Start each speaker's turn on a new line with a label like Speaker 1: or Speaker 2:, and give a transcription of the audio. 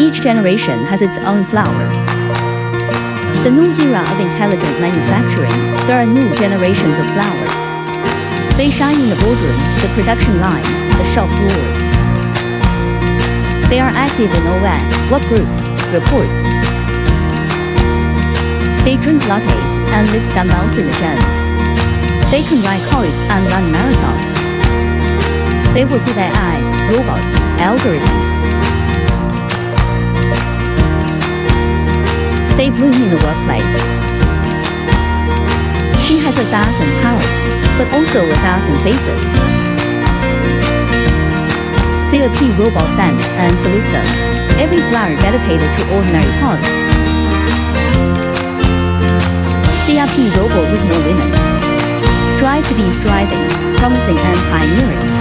Speaker 1: Each generation has its own flower. The new era of intelligent manufacturing, there are new generations of flowers. They shine in the boardroom, the production line, the shop floor. They are active in all work groups, reports. They drink lattes and lift dumbbells in the gym. They can ride cars and run marathons. They work with AI, robots, algorithms. They bloom in the workplace. She has 1,000 powers, but also 1,000 faces. CRP Robot thanks and salutes them. Every flower dedicated to ordinary hearts. CRP Robot with more women. Strive to be striving, promising and pioneering.